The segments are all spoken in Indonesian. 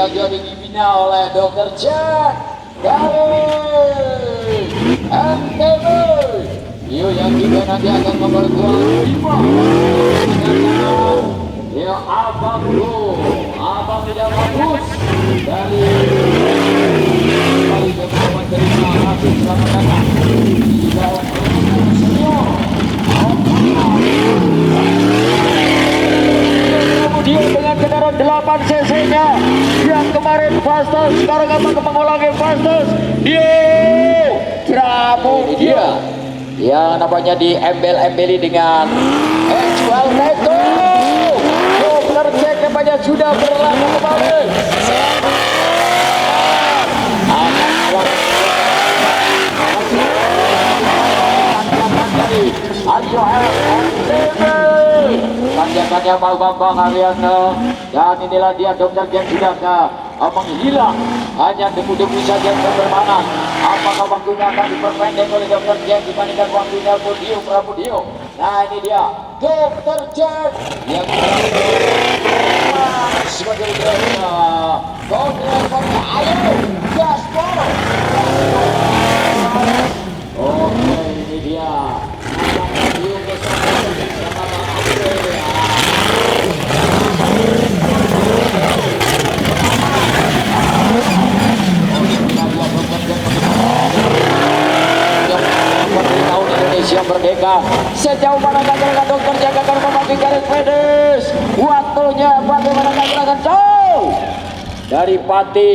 yang juga dibina oleh Dr. Jack dari NTB. Yo yang juga nanti akan memperkuat 5. Ya abang bro, abang tidak bagus dari kali beberapa terima kasih selamat datang di dalam senior. Kemudian dengan kendaraan 8 cc nya yang kemarin Fastos, sekarang akan mengulangi Fastos. Dia yang namanya diembel-embeli dengan Actual Neto. Dr. Jack namanya sudah berlaku kembali. Tanjakannya Pak Bambang Ariana, dan inilah dia Dr. Jack sudah menghilang, hanya debu-debu saja yang bermanas. Apakah waktunya akan diperpendek oleh Dr. Jack dibandingkan waktunya Budio Prabudio? Nah ini dia Dr. Jack yang sebagai biasa. Kontrolnya ayo gaspol. Oke ini dia. Indonesia merdeka. Sejauh mana gerakan Dr. Jack akan memakai garis finish? Waktunya bagaimana gerakan jauh dari Pati.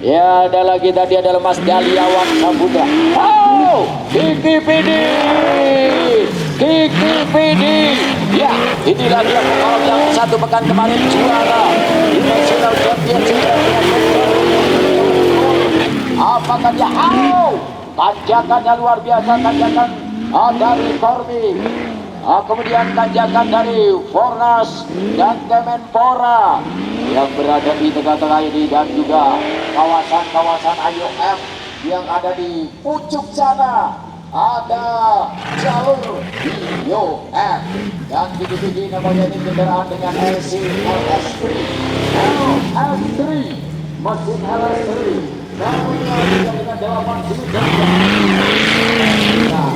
Ya ada lagi tadi adalah Mas Daliawan Sambuda. Oh, Kiki Pidi. Ya inilah dia pembalap yang satu pekan kemarin juara di National Championship. Apakah dia tanjakannya luar biasa, tanjakan dari Corby, kemudian tanjakan dari Fornas dan Kemenpora yang berada di tengah-tengah ini, dan juga kawasan-kawasan IOF yang ada di pucuk sana. Ada jalur IOF dan gigi-gigi namanya ini kendaraan dengan LC LS3 mesin LS3. Namunnya juga dengan 8 sudut. Nah,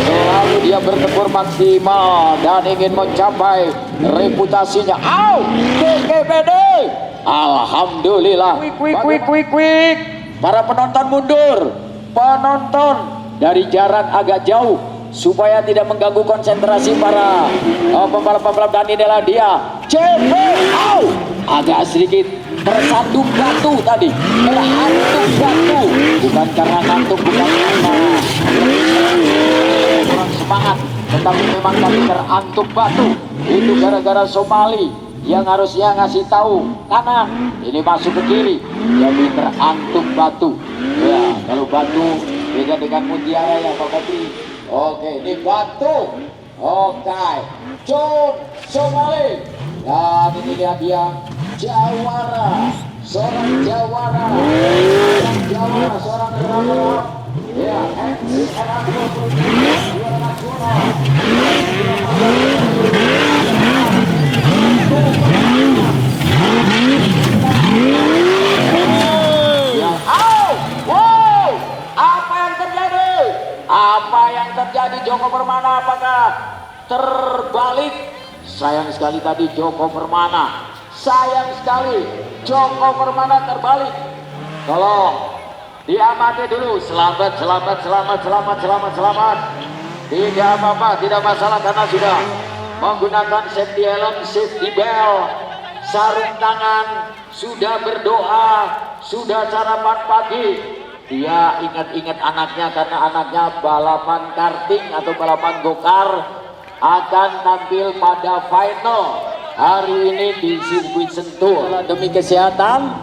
selalu dia bertempur maksimal dan ingin mencapai reputasinya. KKPD. Alhamdulillah. Quick. Para penonton mundur. Penonton dari jarak agak jauh supaya tidak mengganggu konsentrasi para pembalap-pembalap, dan inilah dia CP. Agak sedikit tersandung batu tadi, terhantuk batu, bukan karena ngantuk, bukan karena kurang semangat, tetapi memang tadi terantuk batu. Itu gara-gara Somali yang harusnya ngasih tahu kanan, ini masuk ke kiri, jadi terantuk batu. Ya kalau batu beda dengan mutiara ya Pak Bati. Oke, ini batu. Oke, John Somali. Dan ini dia jawara, seorang jawara, seorang runner-up. Ya, NCNR juara nasional. Apa yang terjadi Joko Permana? Apakah terbalik? Sayang sekali tadi Joko Permana. Sayang sekali Joko Permana terbalik. Tolong diamati dulu. Selamat. Tidak apa-apa, tidak masalah karena sudah menggunakan safety helm, safety belt, sarung tangan, sudah berdoa, sudah sarapan pagi. Dia ingat-ingat anaknya karena anaknya balapan karting atau balapan gokar akan tampil pada final hari ini di sirkuit Sentul. Demi kesehatan,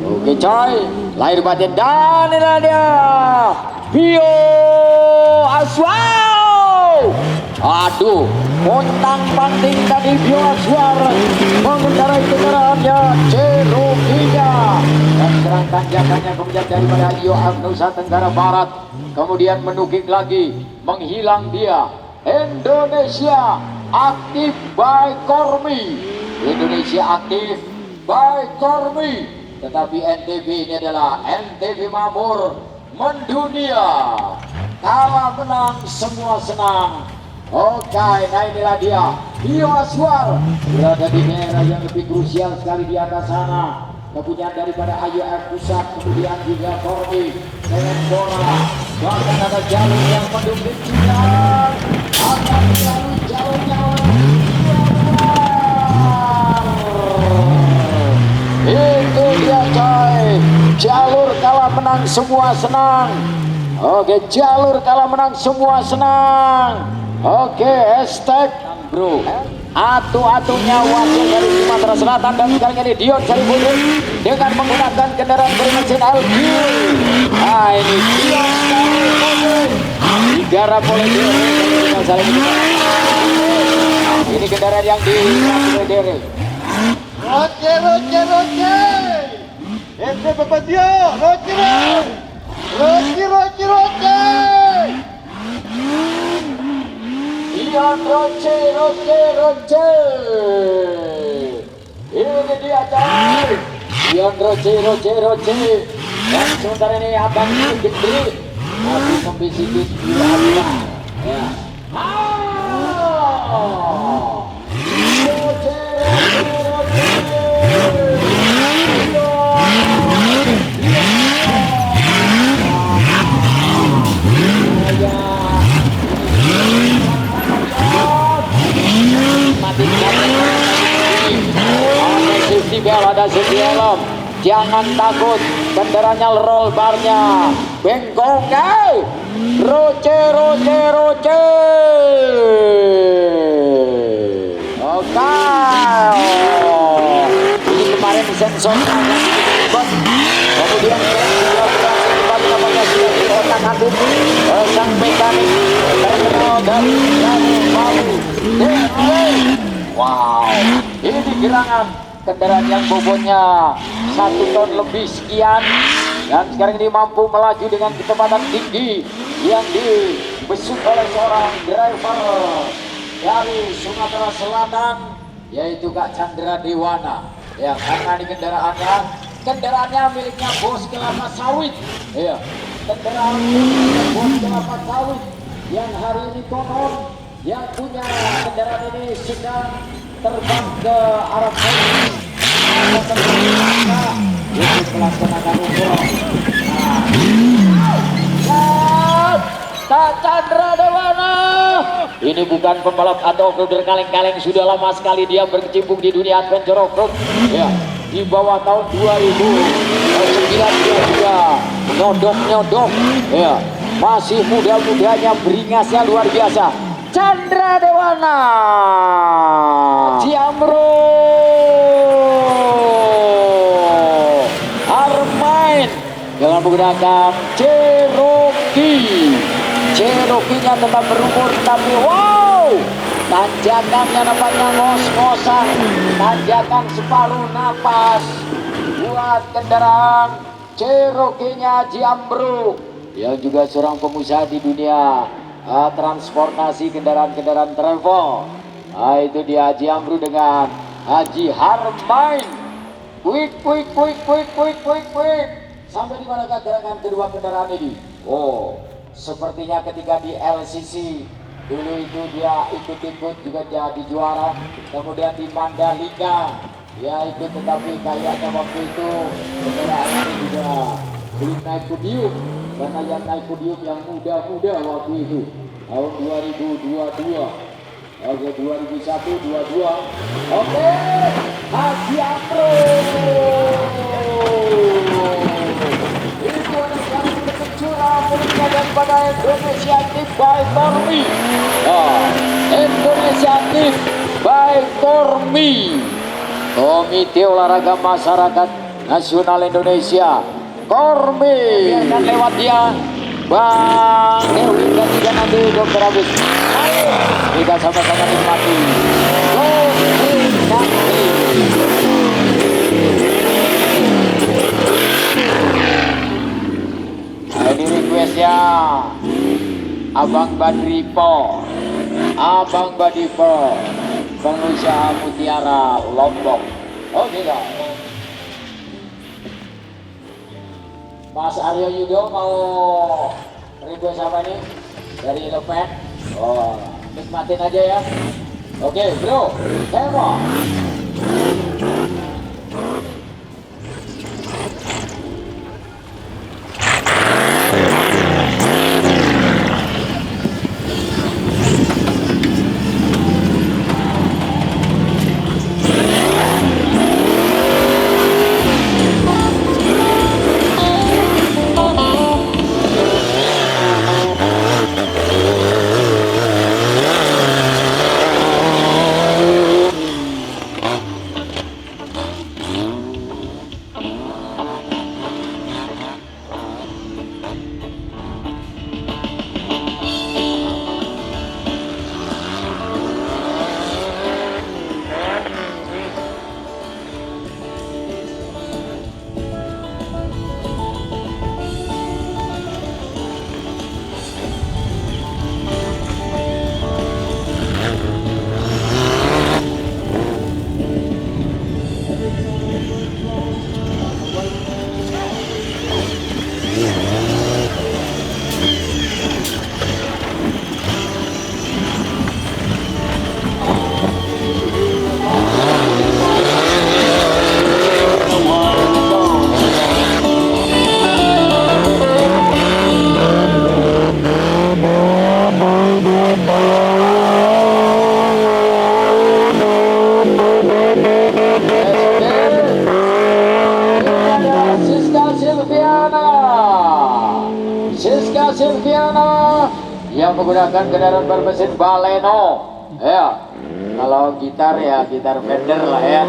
oke coy, lahir batin, dan inilah dia Bio Aswau. Aduh, untang panting tadi Bioswar mengendarai kendaraannya Cherokee-nya dan serang tanjakannya kemudian daripada Yohan Nusa Tenggara Barat kemudian menukik lagi menghilang dia. Indonesia aktif by Kormi, Indonesia aktif by Kormi, tetapi NTB ini adalah NTB Mamur mendunia, kalah menang semua senang. Oke, nah inilah dia Bioswar berada di daerah yang lebih krusial sekali di atas sana. Kemudian daripada AYF Pusat, kemudian juga Kormi dengan Bora, bahkan ada jalur yang mendukung juga akan melalui jalurnya itu dia coy, jalur kalah menang semua senang. Oke, jalur kalah menang semua senang. Oke, hashtag bro. Atu-atunya wakil dari Sumatera Selatan dan sekarang ini Dion Saripudin dengan menggunakan kendaraan bermesin LG. Nah ini Dion Saripudin digarap oleh Dion. Ini kendaraan yang digarap oleh Roce. Ente Bapak Dio, Roce. Dion Roce. Ini dia coy. Dion Roce. Dan sementara ini abang gede masih membisiki dia. Ya. Roce. Ada safety helm, jangan takut, kendaraannya roll barnya bengkok. Roce. Oke, ini kemarin sensornya kemudian kembali namanya sudah di otak atik sang mekanik terkenal dari Palu. Wow, ini gerangan kendaraan yang bobotnya 1 ton lebih sekian dan sekarang ini mampu melaju dengan kecepatan tinggi yang dibesuk oleh seorang driver dari Sumatera Selatan yaitu Kak Chandra Dewana. Ya, karena ini kendaraannya miliknya Bos Kelapa Sawit. Ya, kendaraan miliknya Bos Kelapa Sawit yang hari ini konon yang punya kendaraan ini sedang terbang ke Arab Saudi untuk melaksanakan umroh. Kak Chandra Dewana ini bukan pembalap atau off-roader kaleng-kaleng, sudah lama sekali dia berkecimpung di dunia adventure off-road. Ya, di bawah tahun 2009 dia juga nyodok. Ya, masih muda-mudanya, beringasnya luar biasa. Chandra Dewana Ciamro Armain dengan menggunakan Cherokee-nya tetap berumur, tapi wow, tanjakannya nampaknya ngos-ngosan, tanjakan separuh napas buat kendaraan Cherokee-nya Ciamro yang juga seorang pengusaha di dunia transportasi kendaraan-kendaraan travel. Nah, itu dia Haji Amru dengan Haji Harmain. Quick. Sampai di manakah gerakan kedua kendaraan ini? Oh, sepertinya ketika di LCC dulu itu dia ikut juga jadi juara. Kemudian di Mandalika ya ikut, tetapi kayaknya waktu itu kendaraan ini juga belum naik podium, karena yang naik podium yang muda-muda waktu itu tahun 2022. Oke, 2001-22. Oke, Haji Amro itu adalah kejuaraan puncak daripada Indonesia Active by Kormi. Indonesia Active by Kormi, Komite Olahraga Masyarakat Nasional Indonesia. Kormi akan lewat dia Bang Dewi dan juga nanti Dokter Agus. Ayo kita sama-sama nikmati. Ini requestnya Abang Badripo, Abang Badipo, pengusaha Mutiara Lombok. Oke guys. Mas Aryo Yudo mau request apa nih dari Lepen? Oh, nikmatin aja ya. Oke bro, demo. Silviana yang menggunakan kendaraan bermesin Baleno ya. Kalau gitar ya gitar Fender lah ya,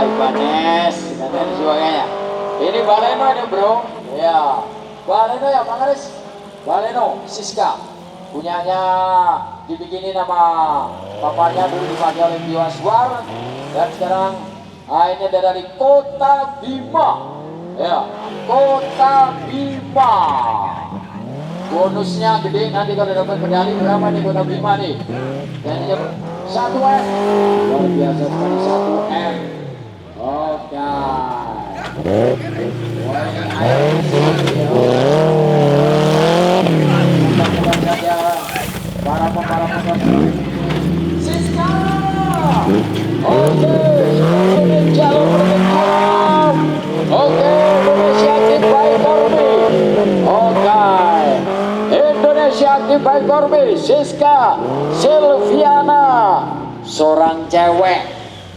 Ibanez dan lain sebagainya. Ini Baleno ini bro ya, Baleno ya Bang Aris, Baleno Siska punyanya, dibikinin nama papanya dulu dipakai oleh Tio Aswar, dan sekarang ini ada dari Kota Bima ya, Kota Bima. Bonusnya gede nanti kalau dapat medali. Berapa nih Kota Bima nih? Dan 1M, luar biasa sekali 1M. Oke. Para pembalap Siska. Oke, jalur bergerak. Oke, Indonesia Team by Corby. Oke, Indonesia Team by Corby, Siska Silviana, seorang cewek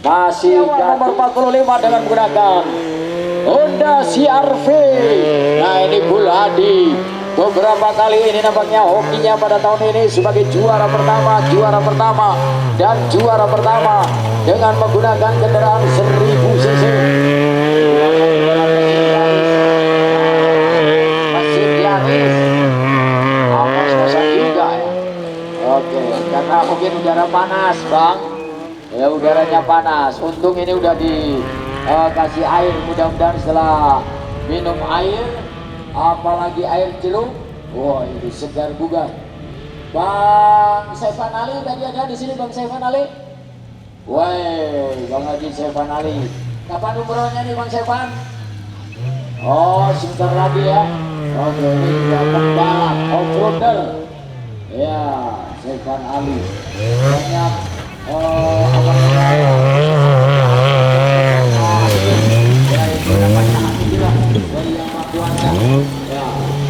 masih nomor 45 dengan menggunakan Honda CR-V. Nah ini Bul Hadi beberapa kali ini nampaknya hokinya pada tahun ini sebagai juara pertama dan juara pertama dengan menggunakan kendaraan 1000 cc. Masih Yaris, kos-kosan juga ya. Oke, karena mungkin udara panas bang, ya udaranya panas. Untung ini udah dikasih air, mudah-mudahan setelah minum air, apalagi air jeruk, wah itu segar bugar. Bang Sevan Ali tadi ada di sini, Bang Sevan Ali. Woi, Bang Haji Sevan Ali. Kapan umrohnya nih Bang Sevan? Oh, sebentar lagi ya. Oke, ini juga pembalap off-roader. Ya, Sevan Ali. Banyak apa namanya?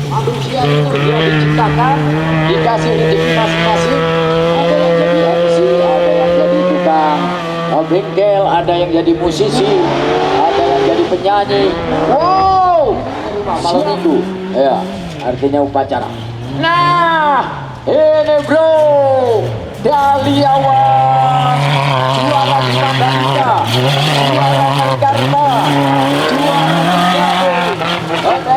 Manusia itu dia diciptakan, dikasih rezeki masing-masing. Ada yang jadi MC, ada yang jadi tukang bengkel, ada yang jadi musisi, ada yang jadi penyanyi. Wow, malam minggu, ya artinya upacara. Nah, ini bro, Daliawan, juara di Mandalika, juara Jakarta, juara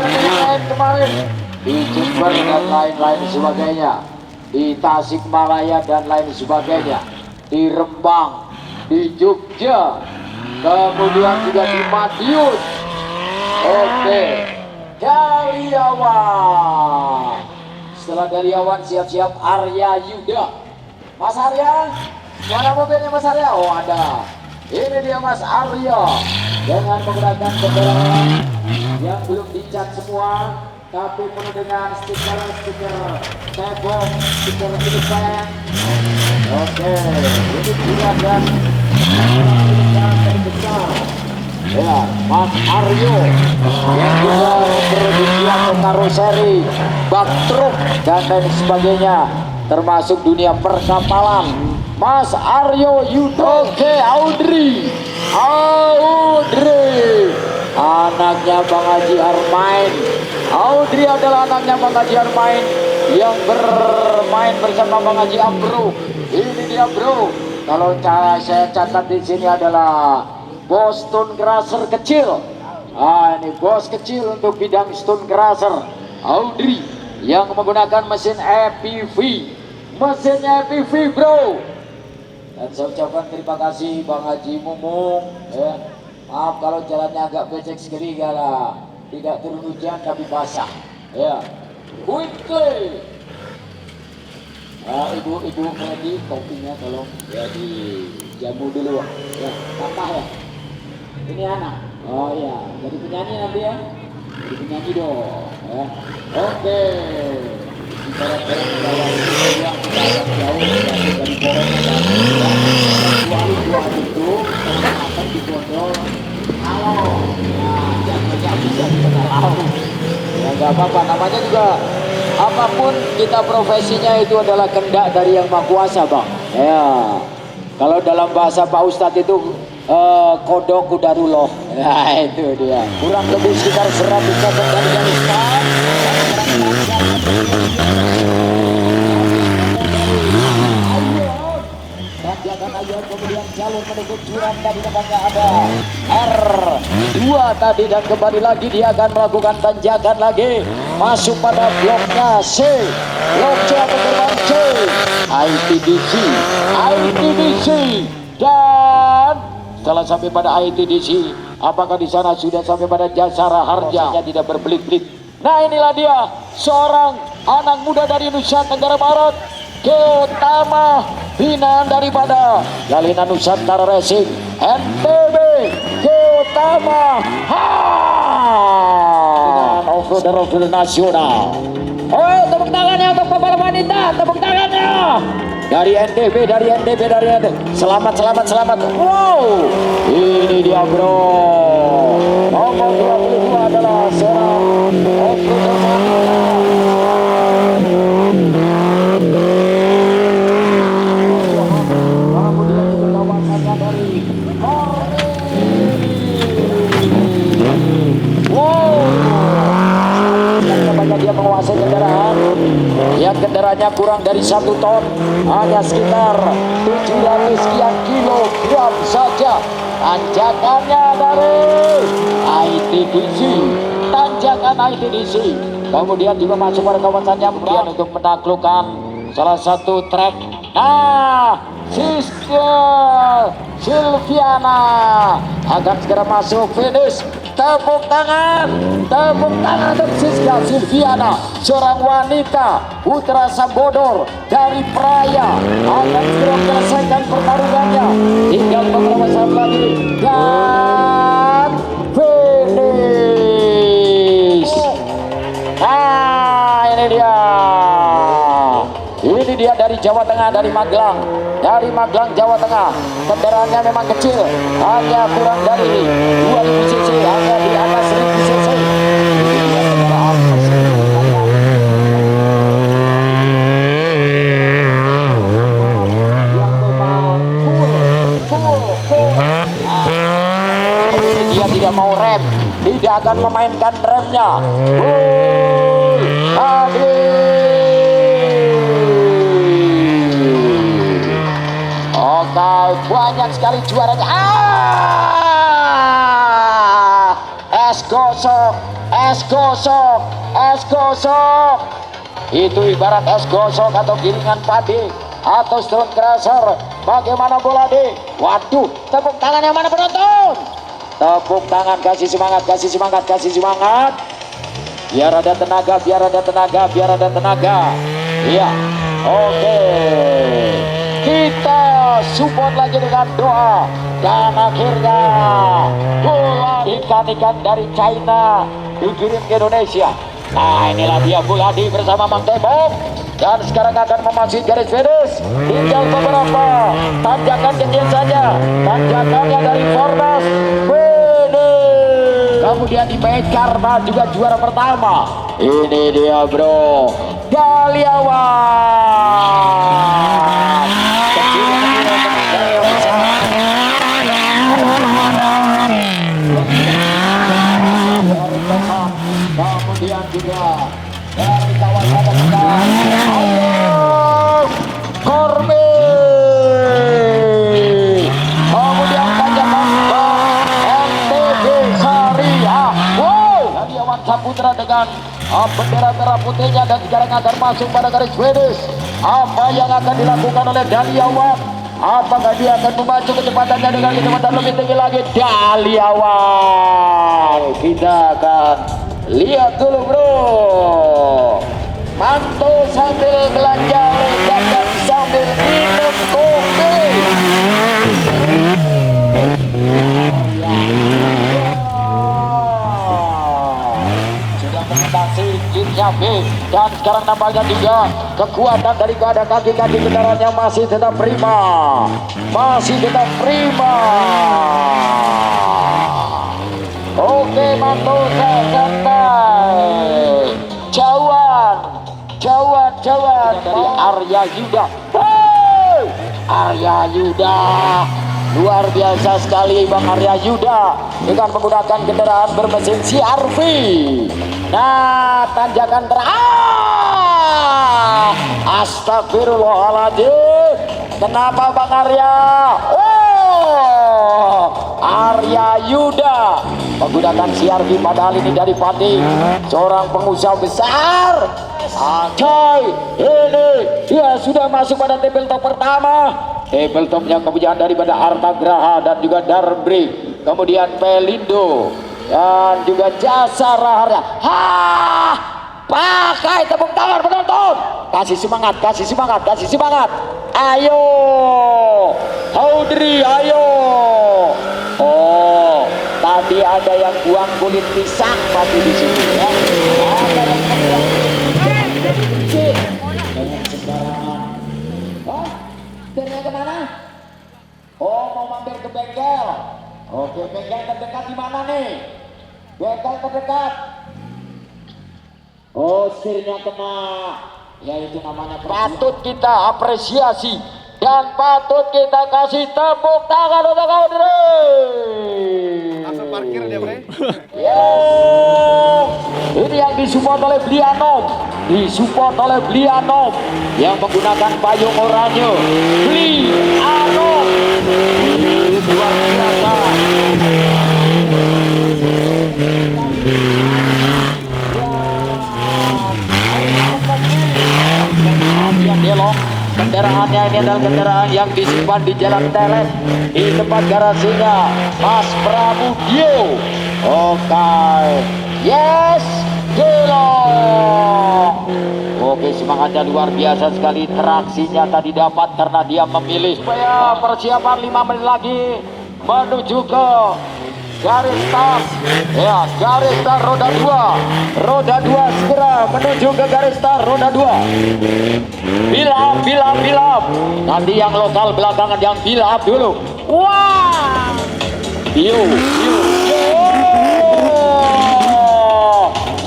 di kemarin di Jember dan lain-lain sebagainya, di Tasikmalaya dan lain sebagainya, di Rembang, di Jogja, kemudian juga di Madiun. Oke, Daliawan. Setelah Daliawan siap-siap Arya Yuda. Mas Arya, mana mobilnya Mas Arya? Oh ada. Ini dia Mas Arya dengan menggunakan kendaraan yang belum dicat semua, tapi penuh dengan stiker tembok, stiker depan. Oke, ini dia dan terbesar. Ya, Mas Aryo yang juga memproduksi atau karoseri, bak truk dan lain sebagainya, termasuk dunia perkapalan. Mas Aryo Yudo. Oke, Audrey, anaknya Bang Haji Armain. Audrey adalah anaknya Bang Haji Armain yang bermain bersama Bang Haji Ambro. Ini dia bro. Kalau saya catat di sini adalah bos stone crusher kecil. Ini bos kecil untuk bidang stone crusher. Audrey yang menggunakan mesin EPV. Mesinnya EPV bro. Dan saya ucapkan terima kasih Bang Haji Mumung ya. Maaf kalau jalannya agak becek sekali karena tidak turun hujan tapi basah ya. Quickly. Ibu Freddy kopinya tolong ya dijamu dulu ya. Tambah ya. Ini anak. Oh iya, jadi penyanyi nanti ya. Jadi penyanyi dong ya. Oke. Bicara yang kita akan jauh dari porong dua itu akan dibodol. Halo. Nah, jangan bisa kita ya nggak apa-apa, namanya juga apapun kita profesinya itu adalah kehendak dari Yang Maha Kuasa bang ya. Kalau dalam bahasa Pak Ustadz itu kodok kudarullah ya, itu dia kurang lebih sekitar 100 meter dari garis start. Tanjakan ayat kemudian jalur menuju jurang tadi tempatnya ada R2 tadi dan kembali lagi dia akan melakukan tanjakan lagi masuk pada bloknya C, blok C atau gerbang C, ITDC dan setelah sampai pada ITDC apakah di sana sudah sampai pada Jasara Harja tidak berbelit-belit. Nah inilah dia seorang anak muda dari Nusa Tenggara Barat, Keutama, binaan daripada Galina Nusantara Racing NTB, Keutama dengan off-roader nasional. Oh, tepuk tangannya untuk pembalap wanita, tepuk tangannya dari NTB. Selamat. Wow, ini dia bro. Nomor 22 adalah seorang off-roader wanita. Dia menguasai kendaraan yang kendaraannya kurang dari 1 ton, hanya sekitar 700 sekian kilogram saja. Tanjakannya dari ITDC, kemudian juga masuk pada kawasannya kemudian untuk menaklukkan salah satu trek. Nah, Sister Silviana akan segera masuk finish. Tepuk tangan untuk Siska Silviana, seorang wanita putra Sambodor dari Praia, akan segera menyelesaikan pertarungannya. Tinggal beberapa saat lagi dan finish. Nah ini dia dari Jawa Tengah, dari Magelang Jawa Tengah. Kendaraannya memang kecil, hanya kurang dari 2000 cc, hanya di atas 1000 cc. Dia tidak mau rem, tidak akan memainkan remnya. Oke, banyak sekali juaranya. Es gosok gosok. Itu ibarat es gosok atau gilingan padi atau stone crusher. Bagaimana bola D? Waduh, tepuk tangan yang mana penonton? Tepuk tangan, kasih semangat, kasih semangat, kasih semangat. Biar ada tenaga, biar ada tenaga, biar ada tenaga. Iya, oke. Kita support lagi dengan doa. Dan akhirnya bola ikan-ikan dari China dikirim ke Indonesia. Nah, inilah dia bola D bersama Mang Tembok. Dan sekarang akan memasuki garis finish. Tinggal beberapa tanjakan kecil saja. Tanjakannya dari Fornas finish. Kemudian di Main Karma juga juara pertama. Ini dia bro, Daliawan. Kemudian juga dari kawasan Korbe. Kemudian tanjakan MTG Syariah. Wow, Daliawan Saputra dengan bendera merah putihnya dan sekarang akan masuk pada garis finish. Apa yang akan dilakukan oleh Daliawan? Apakah dia akan memacu kecepatannya dengan kecepatan lebih tinggi lagi? Daliawan, kita akan lihat dulu bro. Mantu sambil belanja lezat dan sambil minum kopi. Sudah mengatasi kimnya B. Dan sekarang nampaknya juga kekuatan daripada kaki-kaki kendaraan yang masih tetap prima. Masih tetap prima. Oke, mantu santai. Jauhan dari Arya Yuda. Hey! Arya Yuda, luar biasa sekali Bang Arya Yuda dengan menggunakan kendaraan bermesin CR-V. Nah, tanjakan astagfirullahaladzim. Kenapa Bang Arya? Oh, Arya Yuda menggunakan CR-V, padahal ini dari Pati, seorang pengusaha besar. Coy, ini dia sudah masuk pada tabletop pertama. Tabletopnya kepunyaan daripada Arta Graha dan juga Darbri, kemudian Pelindo dan juga Jasa Raharja. Pakai tepuk tangan penonton. Kasih semangat, kasih semangat, kasih semangat. Ayo, Haudri, ayo. Oh, tadi ada yang buang kulit pisang tadi di sini ya. Ada yang buang sembarangan. Oh, ternyata kemana? Oh, mau mampir ke bengkel. Oke, bengkel terdekat di mana nih? Bengkel terdekat. Oh, setirnya kena. Ya, itu namanya patut kita apresiasi dan patut kita kasih tepuk tangan untuk Audrey. Langsung parkir dia, Bre. Ini yang disupport oleh Blianom, disupport oleh Blianom yang menggunakan payung oranye. Blianom, luar biasa. Yang belok kendaraannya ini adalah kendaraan yang disimpan di Jalan Teles di tempat garasinya Mas Pramudio. Oke, yes, gelong. Oke, semangatnya luar biasa sekali. Traksinya tadi dapat karena dia memilih supaya persiapan 5 menit lagi menuju ke garis start. Ya, garis start roda 2. Roda 2 segera menuju ke garis start roda 2. Bilap. Nanti yang lokal belakangan, yang bilap dulu. Wah. Yo.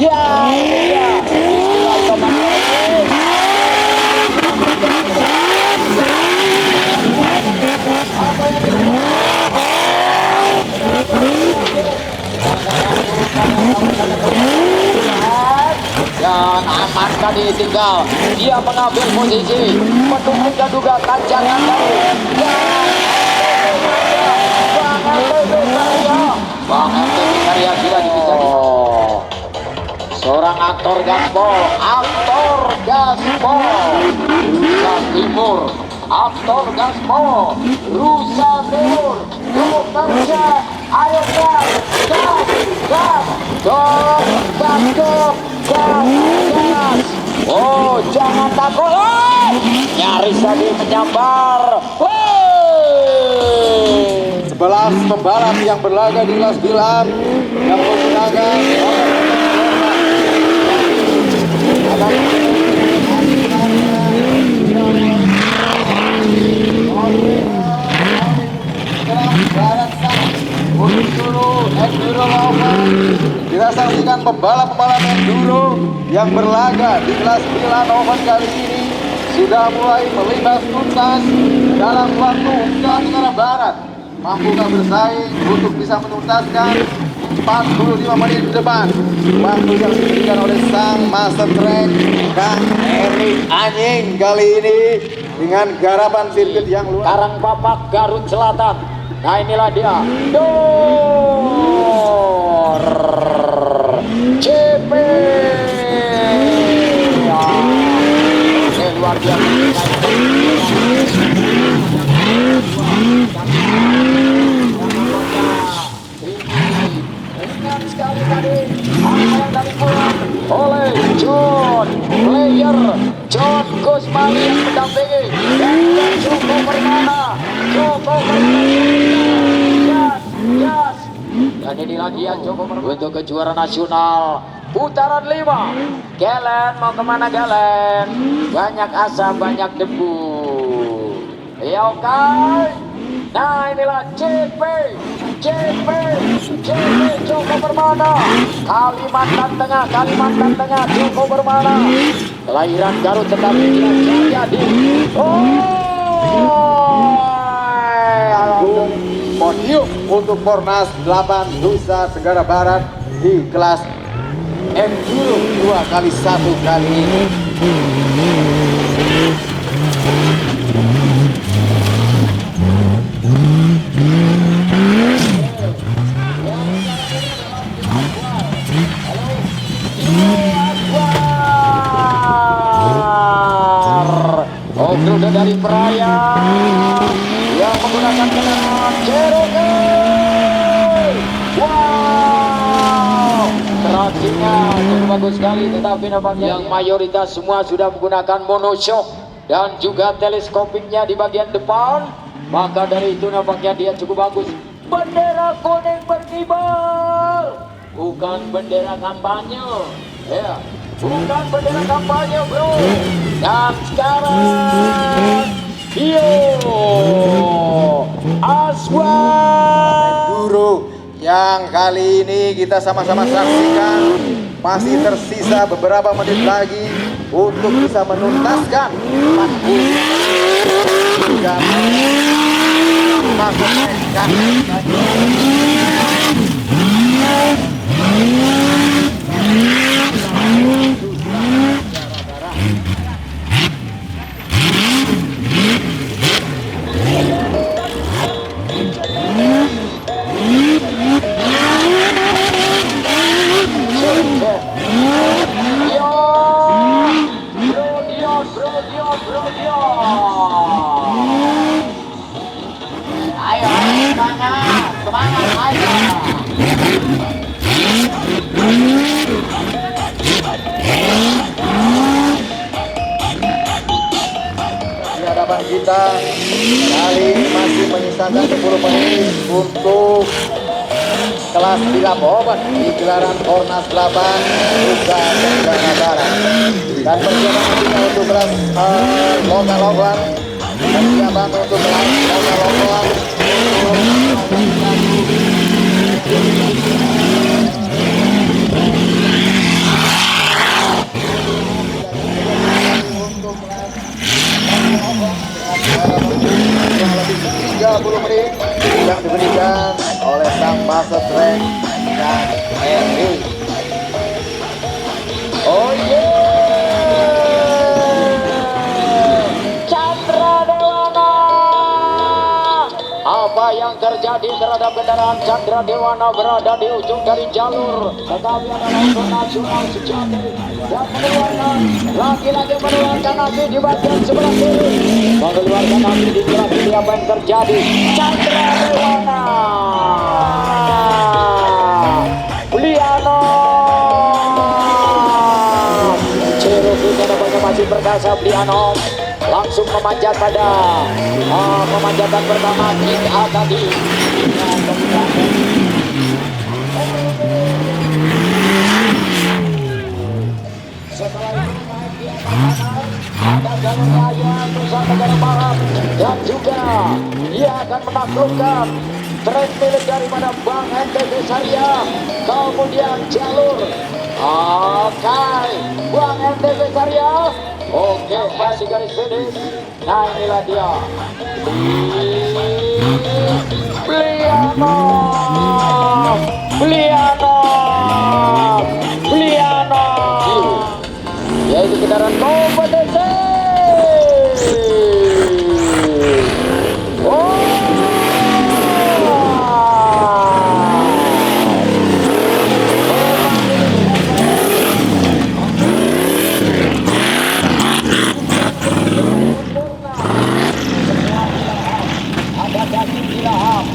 Ya. Dan aman tadi tinggal dia mengambil posisi menunggu juga tanjakan dari Bang MTG Karya sudah dipisah. seorang aktor gaspol, Rusa Timur, aktor gaspol, Rusa Timur, kerja, ayo gas, oh jangan takut, nyaris tadi menyambar. 11 pembalap yang berlaga di kelas Dilan yang menggunakan kita saksikan pembalap-pembalap enduro yang berlaga di kelas Dilan Open kali ini sudah mulai melintas tuntas dalam waktu Tenggara Barat. Mampukah bersaing untuk bisa menuntaskan 45 menit ke depan waktu yang diberikan oleh sang master track Kang Erik Anying kali ini dengan garapan sirkuit yang luas. Karangpapak Garut Selatan. Nah inilah dia Dor CP. Oke, luar biasa. Sekali tadi oleh John player John Kusmali yang mendampingi dan Joko Permana gas dan ini lagi ya Joko Permana untuk kejuaraan nasional putaran 5. Galen mau kemana Galen? Banyak asap banyak debu ya oke. Nah inilah CP Joko Permana, Kalimantan Tengah Joko Permana, kelahiran Garut tetapi tidak jadi. Podium untuk Kornas 8 Nusa Tenggara Barat di kelas Enduro 2x1 kali ini. Gruda dari Peraya yang menggunakan kendaraan Cherokee. Wow, traksinya cukup bagus sekali, tetapi nampaknya yang mayoritas semua sudah menggunakan monoshock dan juga teleskopiknya di bagian depan. Maka dari itu nampaknya dia cukup bagus. Bendera kuning berkibar, bukan bendera kampanye. Ya. Bukan bendera kampanye bro. Dan sekarang Aswan Enduro yang kali ini kita sama-sama saksikan masih tersisa beberapa menit lagi untuk bisa menuntaskan 40 Ayo, semangat aja. di hadapan kita kali masih menyisakan 10 menit untuk kelas Dilan Open di gelaran Kornas 8 Nusa Tenggara Barat. Dan persiapan nantinya untuk kelas lokal Open, persiapan untuk kelas lokal Open kurang lebih 30 menit yang diberikan oleh sang master track dan Henry. Oh yeah, Chandra Dewana. Apa yang terjadi terhadap kendaraan Chandra Dewana berada di ujung dari jalur, tetapi adalah untuk nasional sejati dan mengeluarkan lagi-lagi mengeluarkan api di bagian sebelah kiri, mengeluarkan api di sebelah kiri. Apa yang terjadi? Chandra Dewana Bliano Cherokee nampaknya masih perkasa. Bliano langsung memanjat pada memanjatan pertama kita tadi. Setelah itu naik di atas ada jalur raya Nusa Tenggara Barat dan juga dia akan menaklukkan tren milik daripada Bang NTB Syariah, kemudian jalur Bang NTB Syariah. Oke, masih garis finish. Nah, inilah dia Bliano yaitu kendaraan kompetisi.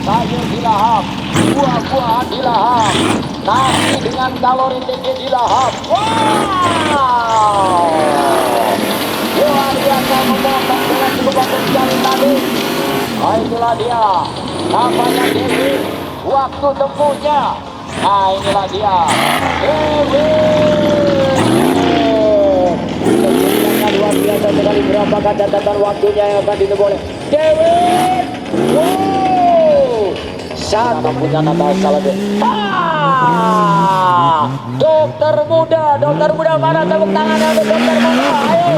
Sayur dilahap, buah-buahan dilahap, nasi dengan kalori tinggi dilahap. Wow, luar biasa memotong dengan cukup bagus sekali tadi. Inilah dia, namanya Dewi, waktu tempuhnya. Nah, inilah dia Dewi. Kemudiannya luar biasa sekali. Berapakah catatan waktunya yang akan ditempuh oleh Dewi? Satu punya nada salah deh. Dokter muda mana tepuk tangannya untuk dokter muda? Ayo.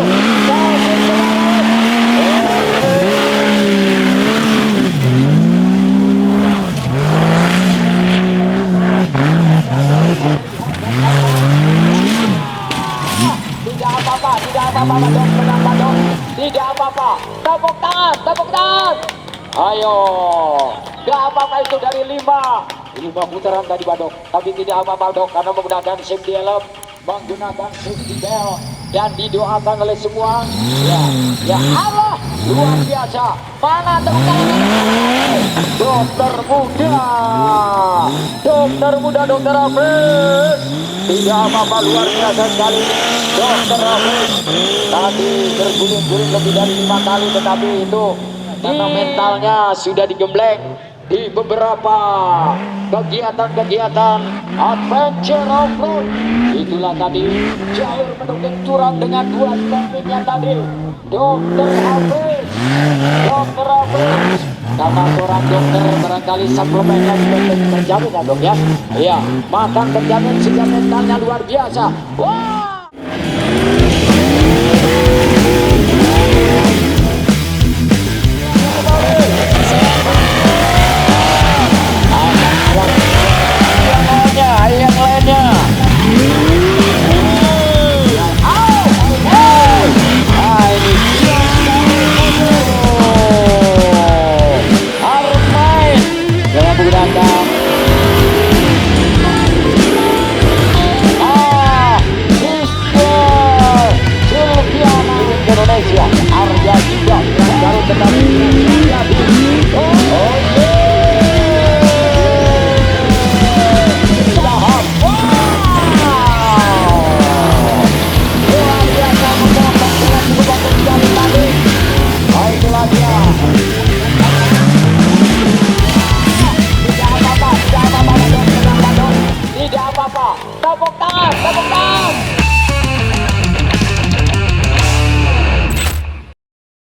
Tidak apa-apa dok, kenapa dok? Tidak apa-apa. Tepuk tangan. Ayo. Gak apa-apa itu dari 5 putaran tadi Badok, tapi tidak apa-apa dok, karena menggunakan safety helm, menggunakan safety belt, dan didoakan oleh semua. Ya Allah, luar biasa. Mana tepuk tangan? Dokter Hafiz. Tidak apa-apa, luar biasa sekali Dokter Hafiz. Tadi terguling-guling lebih dari 5 kali, tetapi itu karena mentalnya sudah digembleng di beberapa kegiatan adventure off-road. Itulah tadi jalur mendukung curang dengan 2 stoppingnya tadi. Dokter Hafiz. Karena seorang dokter barangkali suplemennya sudah terjamin ya dok ya. Iya, makan terjamin sehingga mentalnya luar biasa. Wah. Yang lainnya harus main dengan menggunakan Silviana Indonesia Arya juga baru tetap